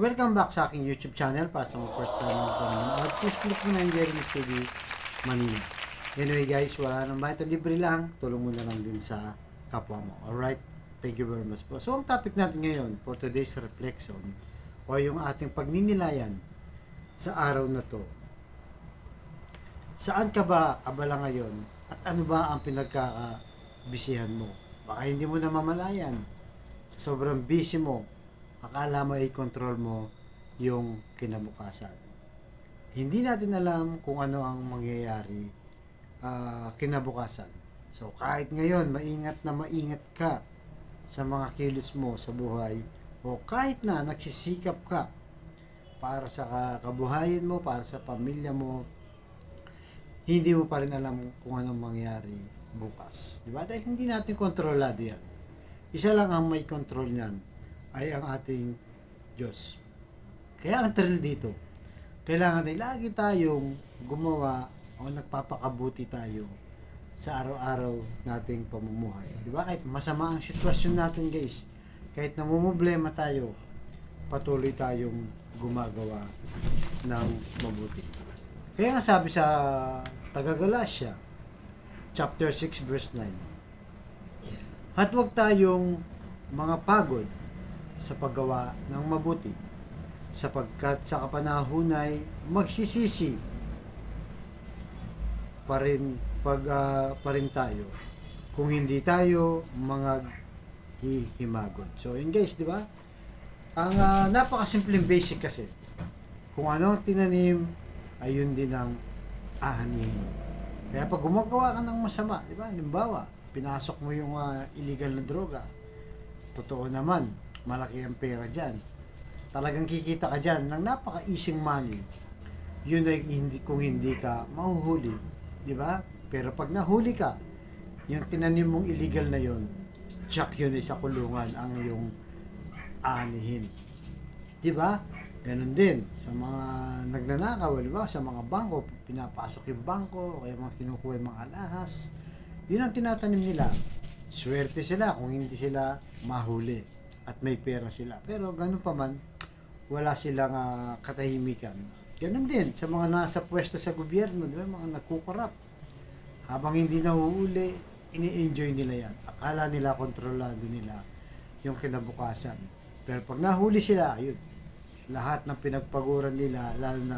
Welcome back sa aking YouTube channel para sa mga first time mo pa naman. At please click mo na yung Jeremy's TV Manila. Anyway guys, wala nang bahit, libre lang. Tulong mo na lang din sa kapwa mo. Alright? Thank you very much po. So ang topic natin ngayon for today's reflection o yung ating pagninilayan sa araw na to. Saan ka ba abala ngayon at ano ba ang pinagkakabisihan mo? Baka hindi mo na mamalayan. Sa sobrang busy mo, akala mo i-control mo yung kinabukasan. Hindi natin alam kung ano ang mangyayari kinabukasan. So kahit ngayon, maingat na maingat ka sa mga kilos mo sa buhay o kahit na nagsisikap ka para sa kabuhayan mo, para sa pamilya mo, hindi mo pa rin alam kung anong mangyayari bukas. Diba? Dahil hindi natin kontrolado yan. Isa lang ang may control niyan ay ang ating Diyos. Kaya ang thrill dito, kailangan ay lagi tayong gumawa o nagpapakabuti tayo sa araw-araw nating pamumuhay. Di ba? Kahit masama ang sitwasyon natin guys, kahit namumblema tayo, patuloy tayong gumagawa ng mabuti. Kaya nga sabi sa Taga-Galasya, chapter 6 verse 9, at huwag tayong mga pagod sa paggawa ng mabuti, sapagkat sa kapanahon ay magsisisi pa rin tayo kung hindi tayo mga hihimagon. So yun guys, di ba? Ang napakasimpleng basic kasi, kung ano ang tinanim ay yun din ang aanihin. Kaya pag gumagawa ka ng masama, di ba? Halimbawa, pinasok mo yung illegal na droga, totoo naman, malaki ang pera dyan. Talagang kikita ka dyan ng napaka-easing money. Yun ay kung hindi ka mahuhuli. Di ba? Pero pag nahuli ka, yung tinanim mong illegal na yun, tsak yun ay sa kulungan ang iyong aanihin. Di ba? Ganon din sa mga nagnanakaw, di ba? Sa mga bangko, pinapasok yung bangko, o kaya mga kinukuha yung mga alahas. Yun ang tinatanim nila. Swerte sila kung hindi sila mahuli at may pera sila. Pero ganun pa man, wala silang katahimikan. Ganun din sa mga nasa pwesto sa gobyerno, di ba? Mga nagkukorap. Habang hindi nahuhuli, ini-enjoy nila yan. Akala nila kontrolado nila yung kinabukasan. Pero pag nahuli sila, ayun, lahat ng pinagpaguran nila, lalo na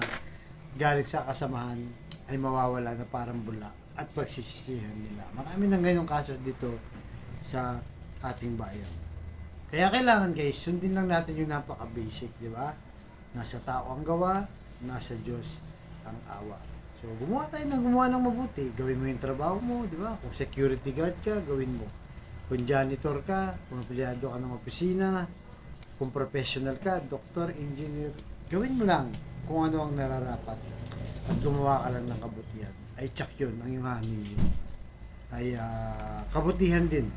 galing sa kasamahan, ay mawawala na parang bula at pagsisisihan nila. Marami ng ganyong kasos dito sa ating bayan. Kaya kailangan guys, sundin lang natin yung napaka-basic, di ba? Nasa tao ang gawa, nasa Diyos ang awa. So, gumawa tayo ng gumawa ng mabuti. Gawin mo yung trabaho mo, di ba? Kung security guard ka, gawin mo. Kung janitor ka, kung empleyado ka ng opisina, kung professional ka, doktor, engineer, gawin mo lang kung ano ang nararapat at gumawa ka lang ng kabutihan. Ay tsak yun, ang iyong hanin ay kabutihan din.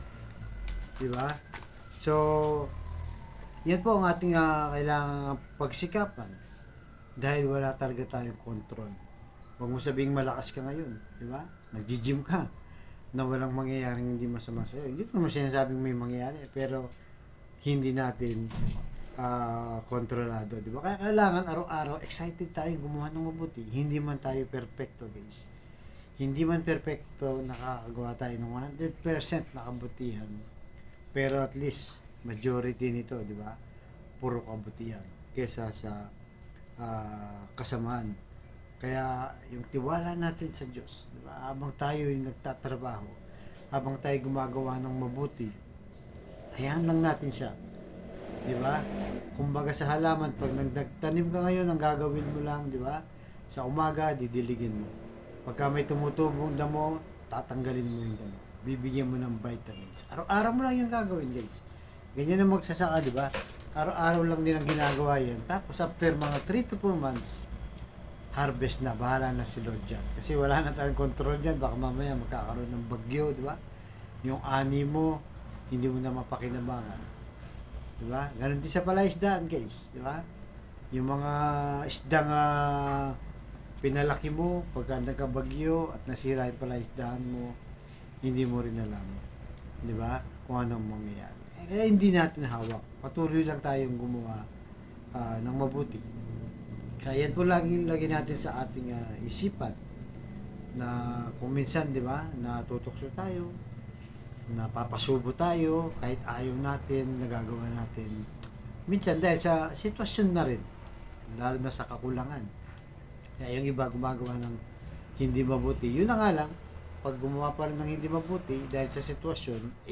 Diba? So, yan po ang ating kailangan pagsikapan dahil wala talaga tayong control. Huwag mo sabihing malakas ka ngayon. Diba? Nag-gym ka na walang mangyayaring hindi masama sa'yo. Hindi ko naman sinasabing may mangyayari, pero hindi natin kontrolado, di ba? Kaya kailangan araw-araw excited tayo gumawa ng mabuti. Hindi man tayo perfecto, guys. Hindi man perfecto, nakakagawa tayo ng 100% na kabutihan. Pero at least majority nito, di ba? Puro kabutihan kesa sa kasamaan. Kaya yung tiwala natin sa Diyos, di ba? Habang tayo yung nagtatrabaho, habang tayo gumagawa ng mabuti, hayaan lang natin siya. Di ba? Kumbaga sa halaman, pag nagtanim ka ngayon, ang gagawin mo lang, di ba? Sa umaga, didiligin mo. Pagka may tumutubong damo, tatanggalin mo yung damo. Bibigyan mo ng vitamins. Araw-araw mo lang yung gagawin, guys. Ganyan ang magsasaka, di ba? Araw-araw lang din ang ginagawa yan. Tapos after mga 3 to 4 months, harvest na. Bahala na si Lord dyan. Kasi wala na tayong control dyan. Baka mamaya magkakaroon ng bagyo, di ba? Yung ani mo, hindi mo na mapakinabangan. Diba? Ganon din sa palaisdaan, guys. Diba? Yung mga isdang pinalaki mo, pagka nagkabagyo at nasira yung palaisdaan mo, hindi mo rin alam. Diba? Kung anong mangyayari. Kaya hindi natin hawak. Patuloy lang tayong gumawa ng mabuti. Kaya yan po lagi natin sa ating isipan na kung minsan, di ba, natutokso tayo, napapasubo tayo, kahit ayaw natin, nagagawa natin. Minsan dahil sa sitwasyon na rin, lalo na sa kakulangan. Kaya yung iba gumagawa ng hindi mabuti. Yun na nga lang, pag gumawa pa rin ng hindi mabuti dahil sa sitwasyon,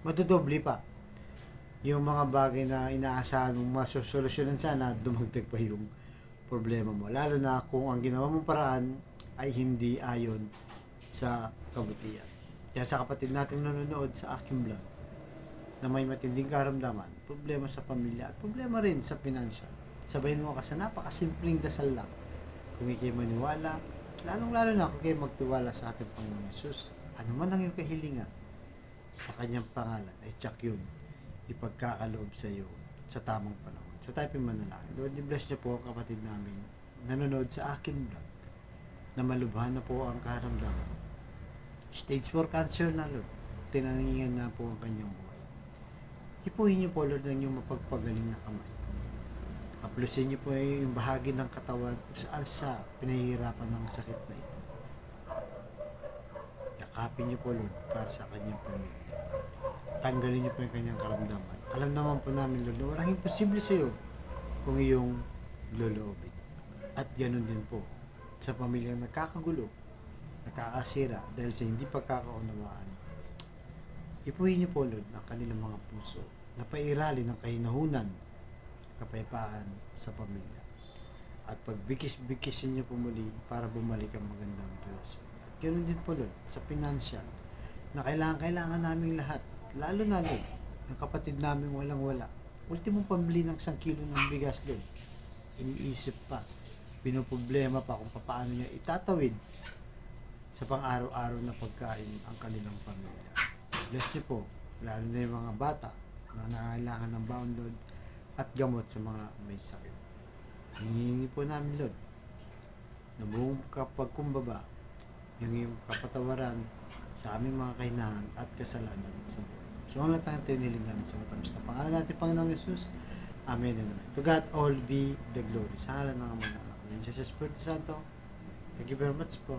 madodoble pa. Yung mga bagay na inaasahan mong masosolusyonan sana, dumagdag pa yung problema mo. Lalo na kung ang ginawa mong paraan ay hindi ayon sa kabutihan. Kaya sa kapatid natin nanonood sa aking vlog na may matinding karamdaman, problema sa pamilya at problema rin sa financial. Sabayin mo kasi napakasimpleng dasal lang. Kung ikay maniwala, lalong-lalo na kung ikay magtiwala sa ating Panginoon Jesus, ano man ang iyong kahilingan sa kanyang pangalan, ay tsak yun, ipagkakaloob sa iyo sa tamang panahon. So tayo manalangin. Lord, bless niyo po ang kapatid namin nanonood sa aking vlog na malubhan na po ang karamdaman. Stage 4 cancer na, Lord. Tinaningan na po ang kanyang buhay. Ipuhin niyo po, Lord, ang inyong mapagpagaling na kamay. Haplusin niyo po yung bahagi ng katawan kung saan sa pinahihirapan ng sakit na ito. Yakapin niyo po, Lord, para sa kanyang pamilya. Tanggalin niyo po yung kanyang karamdaman. Alam naman po namin, Lord, na walang imposible sa iyo kung iyong loloobin. At ganoon din po sa pamilyang nagkakagulo, nakakasira dahil sa hindi pagkakaunawaan. Ipuhin niyo po, Lord, ang kanilang mga puso na pairali ng kahinahunan, kapayapaan sa pamilya. At pagbikis-bikisin niyo po muli para bumalik ang magandang relasyon. At ganoon din po, Lord, sa financial na kailangan naming lahat. Lalo na, Lord, ng kapatid namin walang-wala. Ultimong pambili ng 1 kilo ng bigas, Lord. Iniisip pa, pinoproblema pa kung paano niya itatawid sa pang-araw-araw na pagkain ang kanilang pamilya. Bless niyo po, lalo na yung mga bata na nangangailangan ng baon, Lord, at gamot sa mga may sakit. Hihingi po namin, Lord, na buong pagkumbaba, yung iyong kapatawaran sa aming mga kahinaan at kasalanan sa buhay. So, ang lahat natin niling namin sa matamis na pangalan natin, Panginoong Jesus. Amen and amen. To God all be the glory. Sa ngalan ng Ama ng Anak, ng Diyos, Espiritu Santo. Thank you very much po.